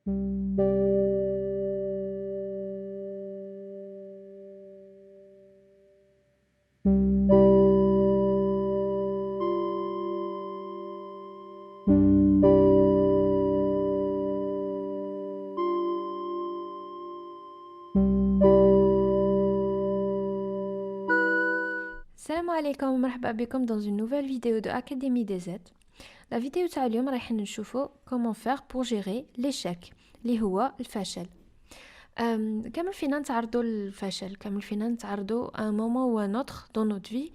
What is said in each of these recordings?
السلام عليكم ومرحبا بكم dans une nouvelle vidéo de Académie des Z. La vidéo تاع اليوم رايحين نشوفوا comment faire pour gérer l'échec اللي هو الفشل. كامل فينا نتعرضوا للفشل، كامل فينا نتعرضوا à un moment ou un autre dans notre vie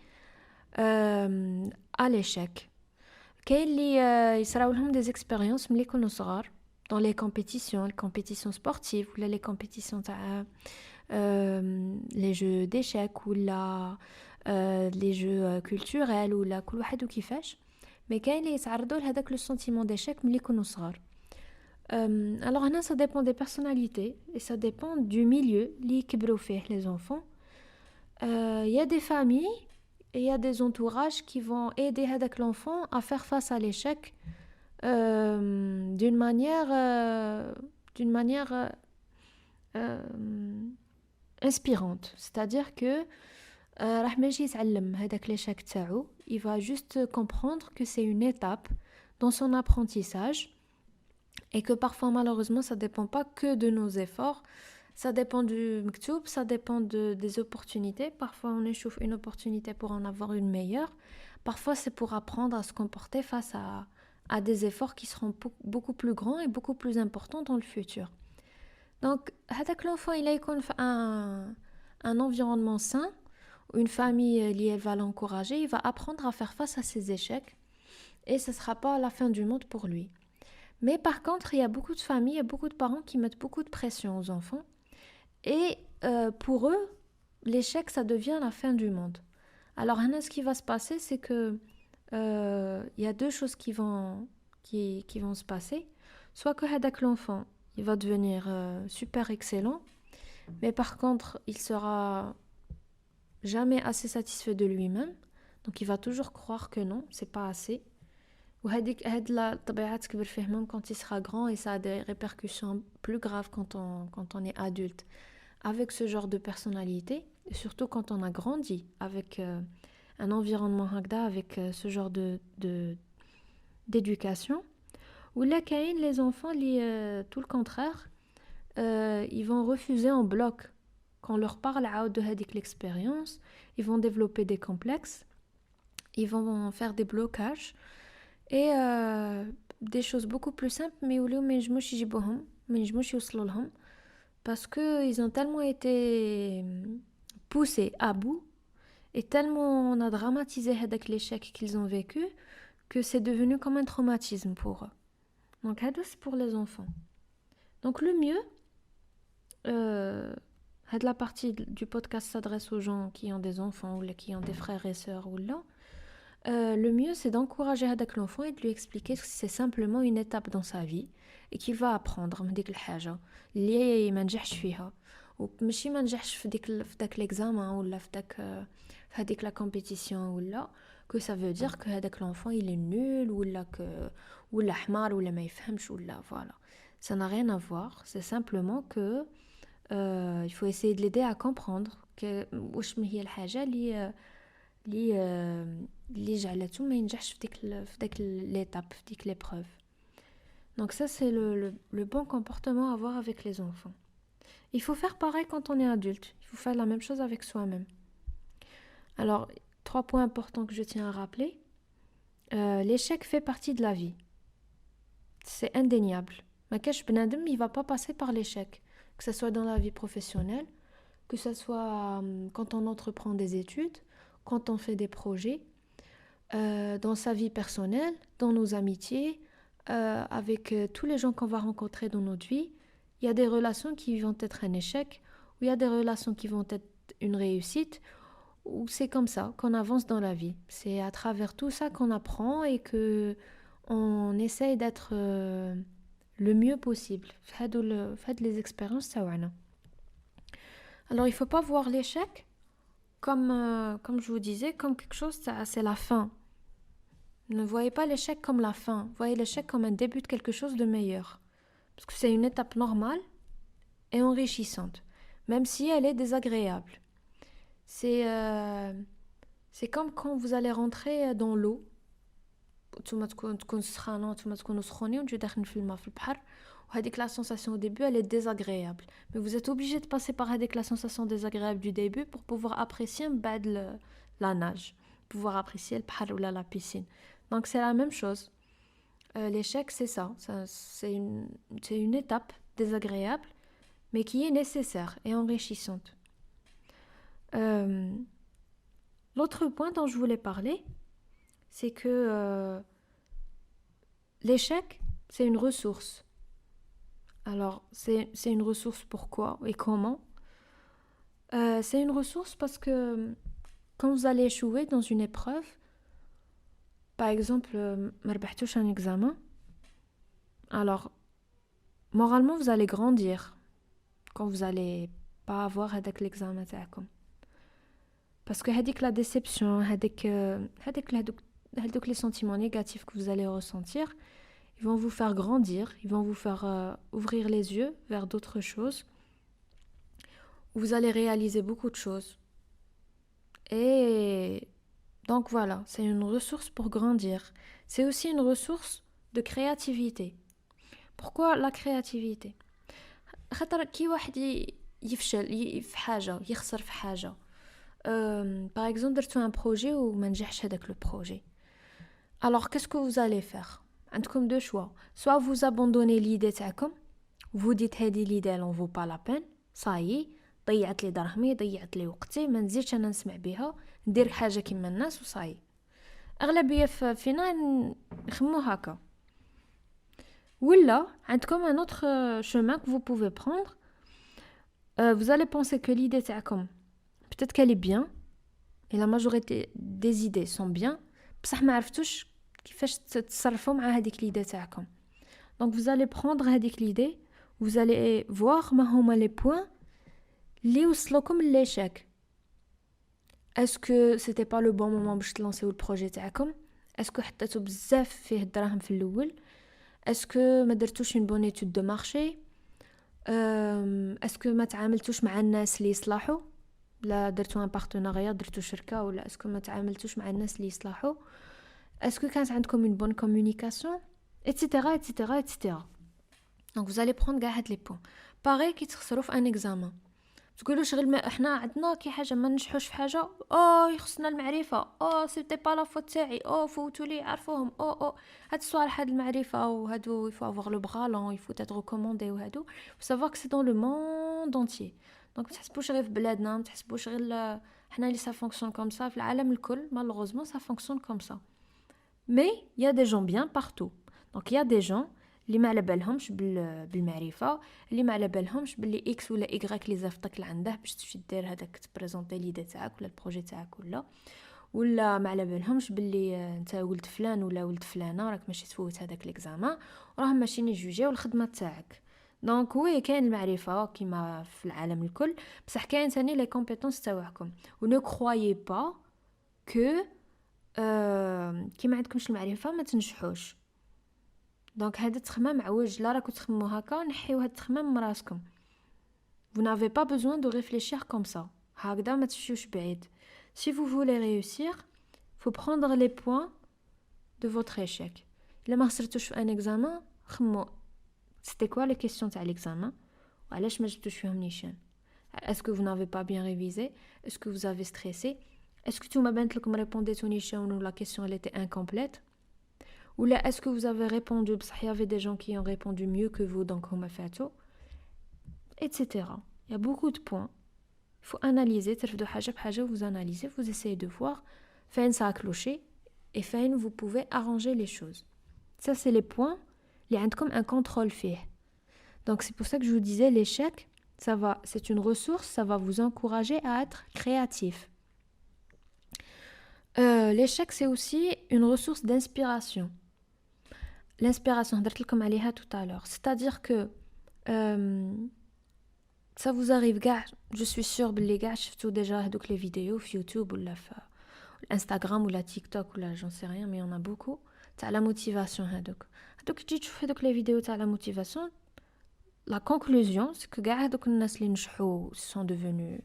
à l'échec. كاين اللي يصراو لهم des expériences ملي يكونوا صغار dans les compétitions sportives ou les compétitions تاع les jeux d'échecs ou les jeux culturels ou كل واحد وكيفاش. mais كاين اللي يتعرضوا لهذاك le sentiment d'échec ملي يكونوا صغار. Alors هنا ça dépend des personnalités et ça dépend du milieu اللي يكبروا فيه les enfants. Il y a des familles et il y a des entourages qui vont aider هذاك l'enfant à faire face à l'échec d'une manière inspirante. C'est-à-dire que راح ماشي يتعلم هذاك l'échec تاعو, il va juste comprendre que c'est une étape dans son apprentissage et que parfois malheureusement ça dépend pas que de nos efforts, ça dépend du mektoub, ça dépend des opportunités. Parfois on échoue une opportunité pour en avoir une meilleure, parfois c'est pour apprendre à se comporter face à des efforts qui seront beaucoup plus grands et beaucoup plus importants dans le futur. Donc هذاك l'enfant il يكون في un environnement sain, une famille elle va l'encourager, il va apprendre à faire face à ses échecs et ce ne sera pas la fin du monde pour lui. Mais par contre, il y a beaucoup de familles et beaucoup de parents qui mettent beaucoup de pression aux enfants et pour eux, l'échec ça devient la fin du monde. Alors ce qui va se passer, c'est que il y a deux choses qui vont se passer. Soit que l'enfant il va devenir super excellent, mais par contre il sera jamais assez satisfait de lui-même, donc il va toujours croire que non, c'est pas assez. هاد la طبيعة تكبر فيه même quand il sera grand, et ça a des répercussions plus graves quand on est adulte avec ce genre de personnalité, et surtout quand on a grandi avec un environnement هكذا, avec ce genre d'éducation. Ou là كاين les enfants tout le contraire, ils vont refuser en bloc quand on leur parle de l'expérience. Ils vont développer des complexes, ils vont faire des blocages et des choses beaucoup plus simples mais où ما ينجموش يجيبوهم, ما ينجموش يوصلوا لهم, parce que ils ont tellement été poussés à bout et tellement on a dramatisé هذاك l'échec qu'ils ont vécu que c'est devenu comme un traumatisme pour eux. Donc c'est pour les enfants. Donc le mieux, la partie du podcast s'adresse aux gens qui ont des enfants ou qui ont des frères et sœurs ou là. Le mieux c'est d'encourager l'enfant et de lui expliquer que c'est simplement une étape dans sa vie et qu'il va apprendre من ديك الحاجة اللي ما نجحش فيها, وماشي ما نجحش في داك l'examen ولا في هذيك la compétition ولا que ça veut dire que هذاك l'enfant il est nul ولا حمار ولا ما يفهمش ولا voilà. Ça n'a rien à voir, c'est simplement que il faut essayer de l'aider à comprendre que واش ما هي الحاجة اللي جعلته ما ينجحش في داك l'étape, في ديك l'épreuve. Donc ça c'est le bon comportement à avoir avec les enfants. Il faut faire pareil quand on est adulte, il faut faire la même chose avec soi-même. Alors 3 points importants que je tiens à rappeler. L'échec fait partie de la vie, c'est indéniable. ما كاش بنادم il va pas passer par l'échec, que ce soit dans la vie professionnelle, que ce soit quand on entreprend des études, quand on fait des projets, dans sa vie personnelle, dans nos amitiés, avec tous les gens qu'on va rencontrer dans notre vie. Il y a des relations qui vont être un échec, ou il y a des relations qui vont être une réussite, ou c'est comme ça qu'on avance dans la vie. C'est à travers tout ça qu'on apprend et que on essaye d'être le mieux possible. Faites les expériences تاعنا. Alors il faut pas voir l'échec comme je vous disais, comme quelque chose, c'est la fin. Ne voyez pas l'échec comme la fin, voyez l'échec comme un début de quelque chose de meilleur. Parce que c'est une étape normale et enrichissante, même si elle est désagréable. C'est c'est comme quand vous allez rentrer dans l'eau. نتوما تكون سخانه نتوما تكونوا سخونين وانتو داخلين في الماء في البحر وهذيك لا sensation au début elle est désagréable mais vous êtes obligé de passer par هذيك la sensation désagréable du début pour pouvoir apprécier بعد la nage, pouvoir apprécier le البحر ou la piscine. Donc c'est la même chose. L'échec c'est ça, c'est une étape désagréable mais qui est nécessaire et enrichissante. L'autre point dont je voulais parler, c'est que l'échec, c'est une ressource. Alors, c'est une ressource pourquoi et comment? C'est une ressource parce que quand vous allez échouer dans une épreuve, par exemple, ما ربحتوش un examen, alors, moralement, vous allez grandir quand vous allez pas avoir هذاك l'examen تاعكم. Parce que هذيك la déception, هذوك les sentiments négatifs que vous allez ressentir, ils vont vous faire grandir, ils vont vous faire ouvrir les yeux vers d'autres choses. Vous allez réaliser beaucoup de choses. Et donc voilà, c'est une ressource pour grandir. C'est aussi une ressource de créativité. Pourquoi la créativité? خاطر كي واحد يفشل في حاجة يخسر في حاجة. Par exemple, درتو un projet ou ما نجحش هذاك le projet. Alors, qu'est-ce que vous allez faire? عندكم deux choix. Soit vous abandonnez l'idée تاعكم, vous dites هذه l'idée elle en vaut pas la peine, ça y est, ضيعت لي درهمي, ضيعت لي وقتي, ما نزيدش انا نسمع بها, ندير حاجة كيما الناس وصاي. أغلبية فينا نخمو هكا. ولا عندكم un autre chemin que vous pouvez prendre. Vous allez penser que l'idée تاعكم peut-être qu'elle est bien et la majorité des idées sont bien, بصح ما عرفتوش كيفاش تتصرفوا مع هذيك l'idée تاعكم. Donc vous allez prendre هذيك l'idée, vous allez voir ما هما les points اللي وصلوكم l'échec. Est-ce que c'était pas le bon moment باش تلانسيو البروجي تاعكم? Est-ce que حطيتو بزاف فيه الدراهم في الاول? Est-ce que ما درتوش une bonne étude de marché? Est-ce que ما تعاملتوش مع الناس اللي يصلحوا؟ لا درتو ان بارتناريا, درتو شركه, ولا اسكو ما تعاملتوش مع الناس اللي يصلحوا؟ اسكو كانت عندكم une bonne communication, etc., etc., etc. Donc vous allez prendre كاع هاد لي بوين. باغي كي تخسروا في ان اكزامان, تقولوا شغل ما احنا عندنا كي حاجه ما نجحوش في حاجه, يخصنا المعرفه, سيتي با لا فوت تاعي, فوتوا لي عرفوهم, هاد الصوالح هاد المعرفه وهادو il faut avoir le bras long, il faut être recommandé وهادو. faut savoir que c'est dans le monde entier. دونك ما تحسبوش غير في بلادنا, ما تحسبوش غير حنا اللي ça fonctionne comme ça. في العالم الكل malheureusement ça fonctionne comme ça. Mais il y a des gens bien partout. Donc il y a des gens اللي ما على بالهمش بالمعرفه, اللي ما على بالهمش باللي اكس ولا ايغريك اللي زافتك لعنده باش تمشي دير هذاك تبريزونطي ليدي تاعك ولا البروجي تاعك, ولا ما على بالهمش باللي انت ولد فلان ولا ولد فلانه راك ماشي تفوت هذاك ليكزامان, وراهم ماشيين يجوجيو الخدمه تاعك. دونك وي كاين المعرفه كيما في العالم الكل, بصح كاين ثاني لي كومبيتونس تاعكم. و نو كرويي با كو كيما عندكمش المعرفه ما تنجحوش. دونك هذا التخمام عوج, لا راكو تخمموا هكا, نحيو هاد التخمام من راسكم. vous n'avez pas besoin de réfléchir comme ça. هكذا ما تمشيوش بعيد. Si vous voulez réussir, faut prendre les points de votre échec. إلا ما خسرتوش في un examen, خمو c'était quoi les questions تاع l'examen, وعلاش ما جبتوش فيهم نيشان. Est-ce que vous n'avez pas bien révisé? Est-ce que vous avez stressé? Est-ce que نتوما بانت لكم ريبونديتو نيشان و la question elle était incomplète? Ou là, est-ce que vous avez répondu? Parce qu'il y avait des gens qui ont répondu mieux que vous, donc on m'a fait tout. Etc. Il y a beaucoup de points. Il faut analyser. Vous analysez, vous essayez de voir. Fin, ça a cloché. Et fin, vous pouvez arranger les choses. Ça, c'est les points. Il y a comme un contrôle fait. Donc, c'est pour ça que je vous disais, l'échec, c'est une ressource, ça va vous encourager à être créatif. L'échec, c'est aussi une ressource d'inspiration. L'inspiration, tout à l'heure. C'est-à-dire que ça vous arrive, gars, je suis sûre que les gars, je déjà les vidéos sur YouTube ou Instagram ou la TikTok ou là, j'en sais rien, mais il y en a beaucoup. T'as la motivation. Donc tu fais les vidéos, t'as la motivation. la conclusion c'est que كاع هذوك الناس اللي نجحوا sont devenus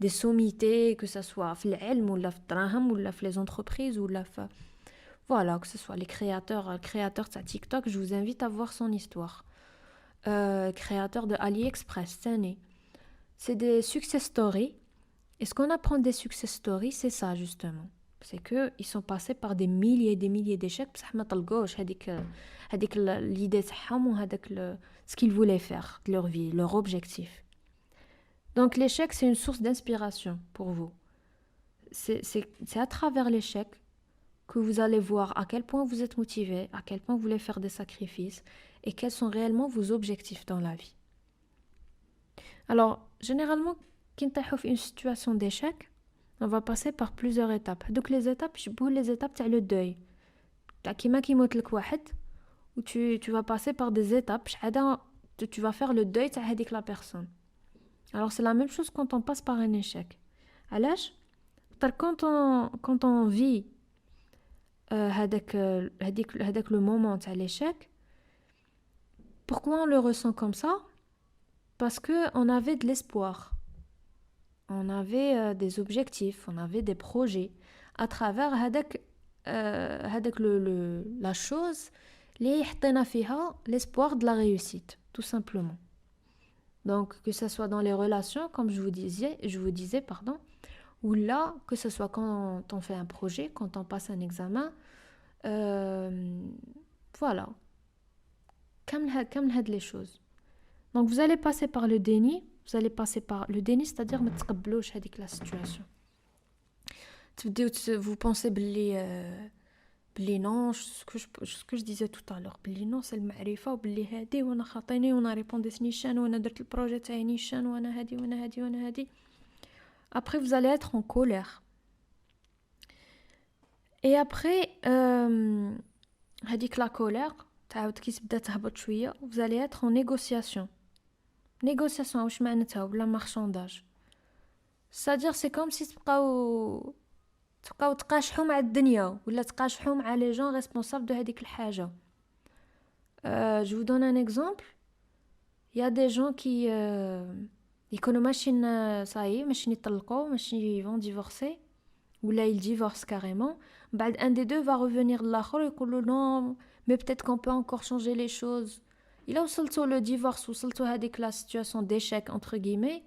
des sommités, que ça soit في العلم ولا في الدراهم ولا في les entreprises ولا في voilà, que ce soit les créateurs de TikTok, je vous invite à voir son histoire. Créateur de AliExpress, c'est des success stories. Et ce qu'on apprend des success stories, c'est ça justement. C'est qu'ils sont passés par des milliers et des milliers d'échecs. بصح ما طلقوش هذيك l'idée تاعهم وهذاك ce qu'ils voulaient faire de leur vie, leur objectif. Donc l'échec, c'est une source d'inspiration pour vous. C'est à travers l'échec que vous allez voir à quel point vous êtes motivé, à quel point vous voulez faire des sacrifices et quels sont réellement vos objectifs dans la vie. Alors, généralement, quand on est dans une situation d'échec, on va passer par plusieurs étapes. Donc les étapes, je bouge les étapes تاع le deuil. تاع كيما كيموت لك واحد où tu vas passer par des étapes, tu vas faire le deuil تاع هذيك la personne. Alors c'est la même chose quand on passe par un échec. علاش؟ quand on vit هذاك le moment تاع l'échec, pourquoi on le ressent comme ça? Parce que on avait de l'espoir. On avait des objectifs, on avait des projets à travers la chose اللي حطينا فيها l'espoir de la réussite, tout simplement. Donc que ce soit dans les relations, comme je vous disais, pardon, ou là, que ce soit quand on fait un projet, quand on passe un examen, voilà. Comme les choses. Donc vous allez passer par le déni. Vous allez passer par le déni, c'est-à-dire ما تقبلوش هذيك la situation. Vous pensez بلي non, ce que je disais tout à l'heure, بلي non, c'est المعرفة وبلي هادي وانا خاطيني وانا ريبونديت نيشان وانا درت البروجي تاعي نيشان وانا هادي وانا هادي وانا هادي. Après vous allez être en colère. Et après هذيك la colère تعاود كي تبدا تهبط شويه, vous allez être en négociation. Négociation واش معناتها ولا marchandage. C'est-à-dire c'est comme si تبقاو تقاشحوا مع الدنيا ولا تقاشحوا مع les gens responsables de هذيك الحاجه. Je vous donne un exemple. Il y a des gens qui يكونوا ماشيين ماشيين يطلقوا ماشي ils vont divorcer ولا ils divorcent carrément. بعد un des deux va revenir l'autre et يقولوا non mais peut-être qu'on peut encore changer les choses. Il a وصلتوا le divorce وصلتوا هذيك la situation d'échec entre guillemets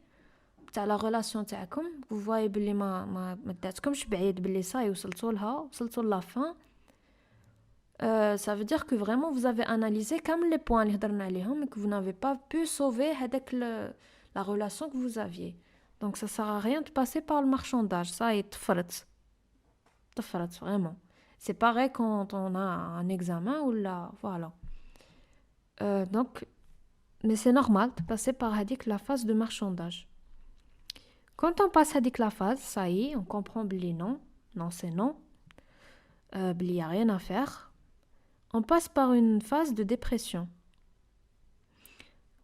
تاع la relation تاعكم. Vous voyez بلي ما داتكمش بعيد بلي صاي وصلتوا la fin. Ça veut dire que vraiment vous avez analysé comme les points اللي هضرنا عليهم et que vous n'avez pas pu sauver هذاك la relation que vous aviez. Donc ça sert à rien de passer par le marchandage. Ça est تفرط vraiment. C'est pareil quand on a un examen ou là, voilà. Donc, mais c'est normal de passer par la phase de marchandage. Quand on passe à la phase, ça y est, on comprend que non c'est non, il n'y a rien à faire. On passe par une phase de dépression.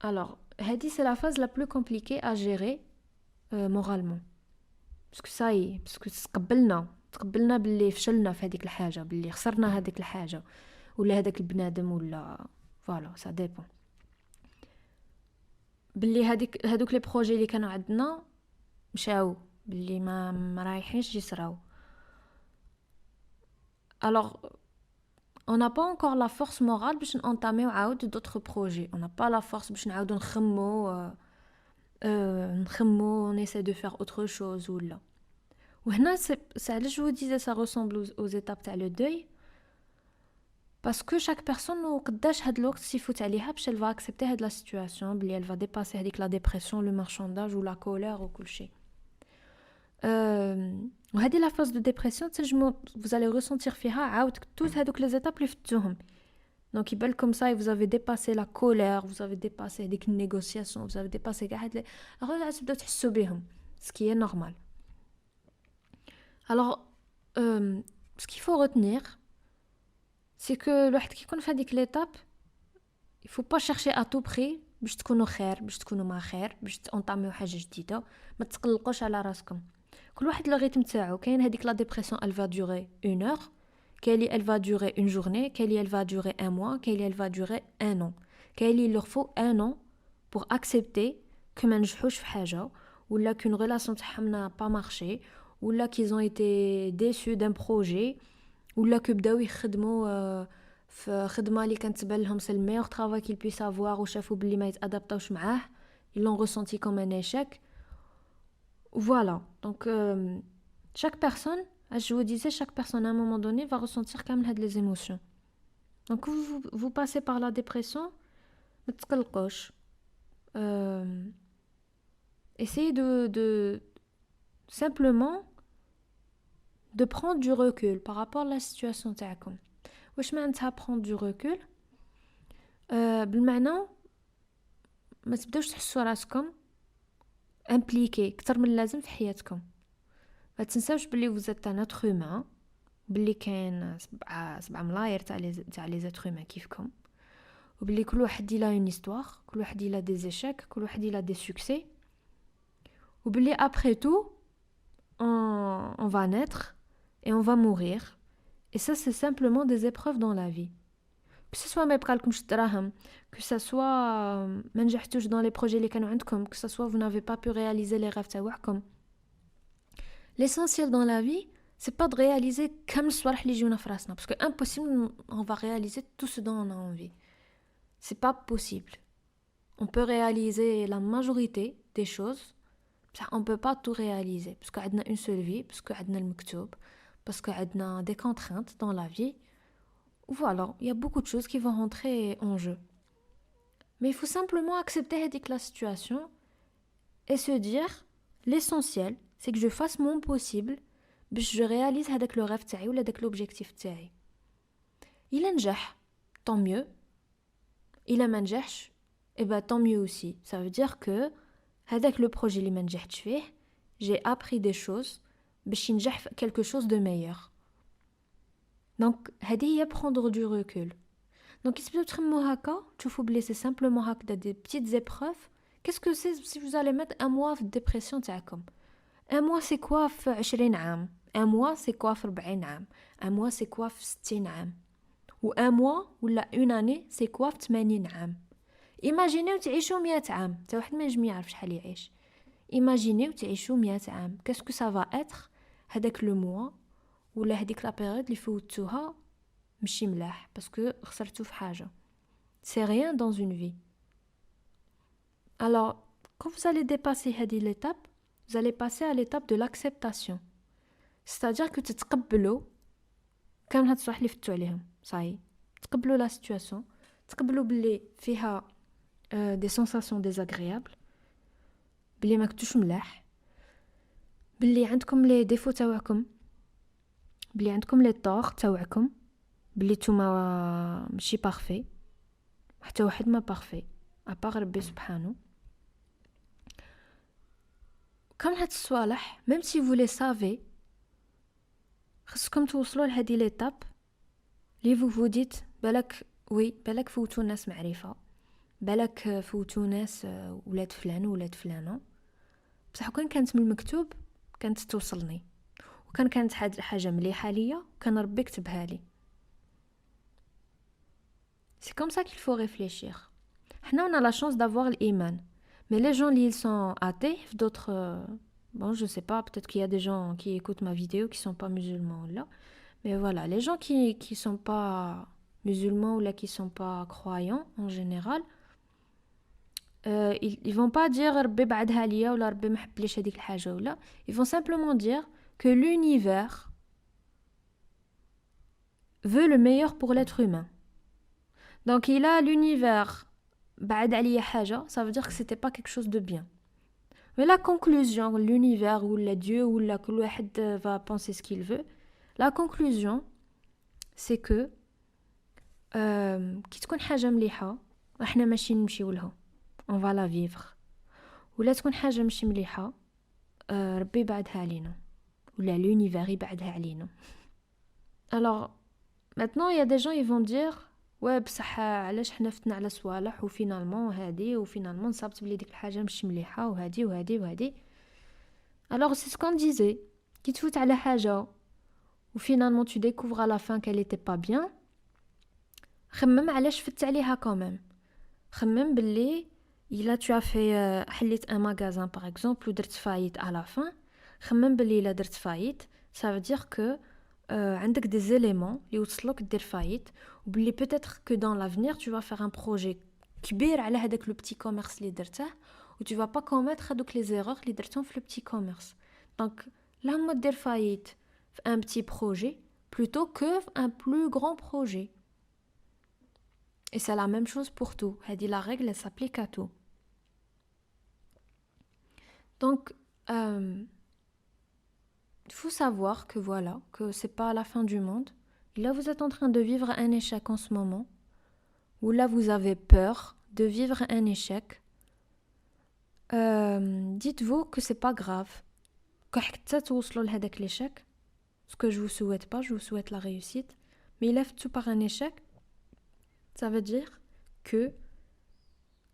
Alors, c'est la phase la plus compliquée à gérer moralement. Parce que ça y est, parce que تقبلنا باللي فشلنا في هذيك الحاجه, باللي خسرنا هذيك الحاجه ولا هذاك البنادم ولا فوالا سا ديبون, باللي هذوك لي بروجي اللي كانوا عندنا مشاو, باللي ما رايحينش يصراو. Alors on n'a pas encore la force morale باش نونطاميو عاود d'autres projets. On n'a pas la force باش نعاودو نخمو on essaie de faire autre chose ولا. وهنا je vous disais ça ressemble aux étapes تاع le deuil, parce que chaque personne وقداش هاد الوقت سيفوت عليها باش elle va accepter هاد la situation بلي elle va dépasser هذيك la dépression, le marchandage ou la colère ou كل شيء. وهذه la phase de dépression vous allez ressentir فيها عاود tous هذوك les étapes اللي فتوهم. Donc il belle comme ça, vous avez dépassé la colère, vous avez dépassé هذيك négociation, vous avez dépassé كاع هاد alors تبداو تحسوا بهم, ce qui est normal. Alors, ce qu'il faut retenir, c'est que الواحد كي يكون في هذيك l'étape, il faut pas chercher à tout prix باش تكونوا خير, باش تكونوا ما خير, باش تنطاميو حاجه جديده. ما تقلقوش على راسكم. كل واحد لو ريتم تاعو. كاين هذيك la dépression, elle va durer 1 heure, كاين elle va durer une journée, كاين elle va durer 1 mois, كاين elle va durer 1 an. كاين il leur faut 1 an pour accepter que ما نجحوش في حاجة ولا qu'une relation تاعهم n'a pas marché ولا qu'ils ont été déçus d'un projet ولا que بداو يخدموا في خدمة اللي كانت تبان لهم c'est le meilleur travail qu'ils puissent avoir وشافوا باللي ما يتادابطاوش معاه ils l'ont ressenti comme un échec. Voilà, donc chaque personne, je vous disais, chaque personne à un moment donné va ressentir quand même les émotions. Donc vous passez par la dépression, ما تقلقوش. Essayez de simplement de prendre du recul par rapport à la situation تاعكم. واش معناتها prendre du recul؟ بالمعنى ما تبداوش تحسوا راسكم impliqué اكثر من اللازم في حياتكم. ما تنساوش بلي vous êtes un être humain، بلي كاين سبعة ملاير تاع لي زيتر هومان كيفكم، وبلي كل واحد il a une histoire، كل واحد il a des échecs، كل واحد il a des succès، وبلي après tout on va naître et on va mourir. Et ça c'est simplement des épreuves dans la vie. Que ce soit ما يبقالكمش الدراهم، que ce soit ما نجحتوش dans les projets اللي كانوا عندكم، que ce soit vous n'avez pas pu réaliser les rêves تاعكم. L'essentiel dans la vie c'est pas de réaliser كامل الصوالح اللي يجونا في راسنا parce que impossible on va réaliser tout ce dont on a envie. C'est pas possible. On peut réaliser la majorité des choses, mais on peut pas tout réaliser parce qu'on a une seule vie, parce qu'on a le مكتوب, parce qu'on a des contraintes dans la vie. Voilà, il y a beaucoup de choses qui vont rentrer en jeu. Mais il faut simplement accepter la situation et se dire l'essentiel c'est que je fasse mon possible باش je réalise هذاك le rêve تاعي ولا داك l'objectif تاعي. Il نجح tant mieux. Il ما نجحش et ben tant mieux aussi. Ça veut dire que هذاك le projet اللي ما نجحتش فيه j'ai appris des choses باش ينجح quelque chose de meilleur. Donc هذه هي prendre du recul. Donc si vous تخمموا هكا تشوفوا بلي c'est simplement هكذا des petites épreuves. Qu'est-ce que c'est si vous allez mettre un mois في dépression تاعكم؟ Un mois c'est quoi في 20 عام؟ Un mois c'est quoi في 40 عام؟ Un mois c'est quoi في 60 عام؟ و un mois ولا une année c'est quoi في 80 عام؟ Imaginez تعيشوا 100 عام، تا واحد ما ينجم يعرف شحال يعيش. Imaginez تعيشوا 100 عام. Qu'est-ce que ça va être هذاك le mois ولا هذيك لا بيريود اللي فوتوها ماشي ملاح باسكو خسرتو في حاجة. C'est rien dans une vie. Alors, quand vous allez dépasser هذه l'étape, vous allez passer à l'étape de l'acceptation. C'est-à-dire que تتقبلوا كامل هاد الصوالح اللي فتو عليهم. صاي تقبلوا لا سيتوياسيون، تقبلوا باللي فيها des sensations désagréables، باللي ما كنتوش ملاح، باللي عندكم لي ديفو تاعكم، باللي عندكم لي طور تاعكم، باللي نتوما ماشي بارفي، حتى واحد ما بارفي ابار ربي سبحانه. كامل هاد الصوالح même si vous les savez خصكم توصلوا لهذه ليتاب لي vous dites بالك وي بالك فوتوا ناس معرفه، بالك فوتوا ناس ولاد فلان ولاد فلانه، بصح كون كانت من المكتوب كانت توصلني كانت حاجه مليحه ليا وكان ربي كتبها لي. C'est comme ça qu'il faut réfléchir. حنا on a la chance d'avoir l'iman, mais les gens ils sont athées, d'autres bon je sais pas, peut-être qu'il y a des gens qui écoutent ma vidéo qui sont pas musulmans là, mais voilà, les gens qui sont pas musulmans ou là qui sont pas croyants en général, ils vont pas dire ربي بعدها ليا ولا ربي ما حبليش هذيك الحاجه ولا، ils vont simplement dire que l'univers veut le meilleur pour l'être humain. Donc il a l'univers بعد عليا حاجه، ça veut dire que c'était pas quelque chose de bien. Mais la conclusion, l'univers ou le Dieu ou la كل واحد va penser ce qu'il veut. La conclusion c'est que كي تكون حاجه مليحه احنا ماشي نمشيو لها، on va la vivre. ولا تكون حاجه ماشي مليحه ربي يبعدها علينا ولا l'univers يبعدها علينا. Alors maintenant il y a des gens ils vont dire ouais بصح علاش حنا فتنا على صوالح وفينالمون هادي وفينالمون صابت بلي ديك الحاجه مش مليحه وهادي وهادي وهادي. Alors c'est ce qu'on disait, كي تفوت على حاجه وفينالمون tu découvres à la fin qu'elle était pas bien، خمم علاش فت عليها quand même. خمم باللي là tu as fait حليت un magasin par exemple ou درت faillite à la fin خمم بلي إلا درت faillite ça veut dire que عندك des éléments اللي يوصلوك دير faillite وبلي peut-être que dans l'avenir tu vas faire un projet كبير على هذاك le petit commerce اللي درته و tu vas pas commettre هذوك les erreurs اللي درتهم في le petit commerce donc là هما دير faillite في un petit projet plutôt que un plus grand projet. Et c'est la même chose pour tout. La règle, elle s'applique à tout. Donc, il faut savoir que voilà, que c'est pas la fin du monde. Là, vous êtes en train de vivre un échec en ce moment. Ou là, vous avez peur de vivre un échec. Dites-vous que c'est pas grave. L'échec. Ce que je vous souhaite pas, je vous souhaite la réussite. Mais il lève tout par un échec. Ça veut dire que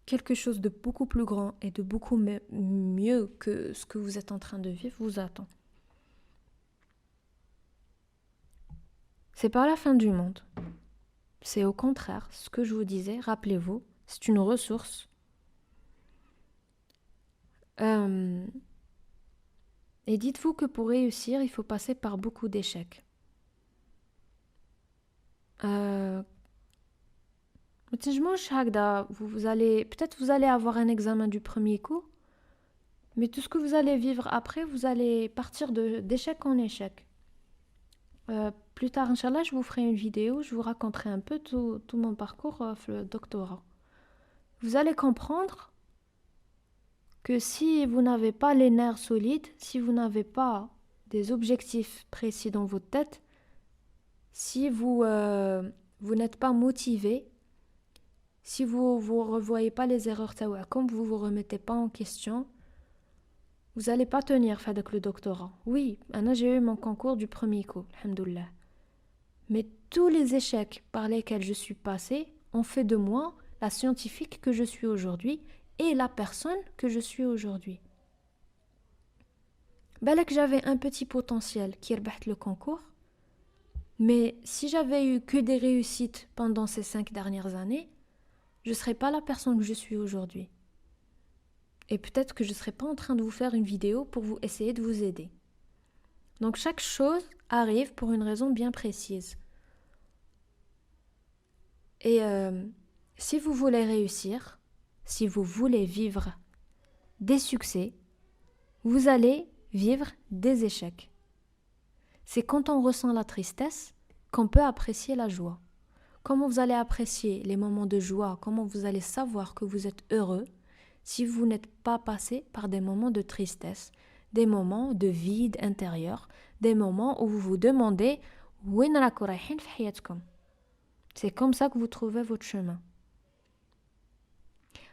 quelque chose de beaucoup plus grand et de beaucoup mieux que ce que vous êtes en train de vivre vous attend. C'est pas la fin du monde. C'est au contraire, ce que je vous disais, rappelez-vous, c'est une ressource. Et dites-vous que pour réussir, il faut passer par beaucoup d'échecs. Vous allez, peut-être vous allez avoir un examen du premier coup, mais tout ce que vous allez vivre après, vous allez partir d'échec en échec. Plus tard, Inch'Allah, je vous ferai une vidéo, je vous raconterai un peu tout mon parcours le doctorat. Vous allez comprendre que si vous n'avez pas les nerfs solides, si vous n'avez pas des objectifs précis dans votre tête, si vous n'êtes pas motivé, si vous ne revoyez pas les erreurs comme vous ne vous remettez pas en question, vous n'allez pas tenir avec le doctorat. Oui, j'ai eu mon concours du premier coup, alhamdoulilah. Mais tous les échecs par lesquels je suis passée ont fait de moi la scientifique que je suis aujourd'hui et la personne que je suis aujourd'hui. Balak, j'avais un petit potentiel qui rebât le concours, mais si j'avais eu que des réussites pendant ces 5 dernières années, je ne serais pas la personne que je suis aujourd'hui. Et peut-être que je ne serais pas en train de vous faire une vidéo pour vous essayer de vous aider. Donc chaque chose arrive pour une raison bien précise. Et si vous voulez réussir, si vous voulez vivre des succès, vous allez vivre des échecs. C'est quand on ressent la tristesse qu'on peut apprécier la joie. Comment vous allez apprécier les moments de joie, comment vous allez savoir que vous êtes heureux si vous n'êtes pas passé par des moments de tristesse, des moments de vide intérieur, des moments où vous vous demandez où est راكو رايحين في حياتكم. C'est comme ça que vous trouvez votre chemin.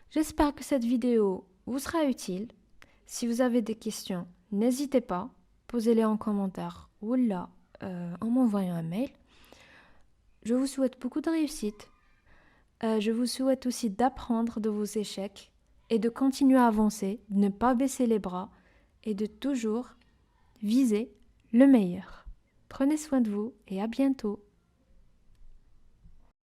J'espère que cette vidéo vous sera utile. Si vous avez des questions, n'hésitez pas, posez-les en commentaire ou là en m'envoyant un mail. Je vous souhaite beaucoup de réussite. Je vous souhaite aussi d'apprendre de vos échecs et de continuer à avancer, de ne pas baisser les bras et de toujours viser le meilleur. Prenez soin de vous et à bientôt.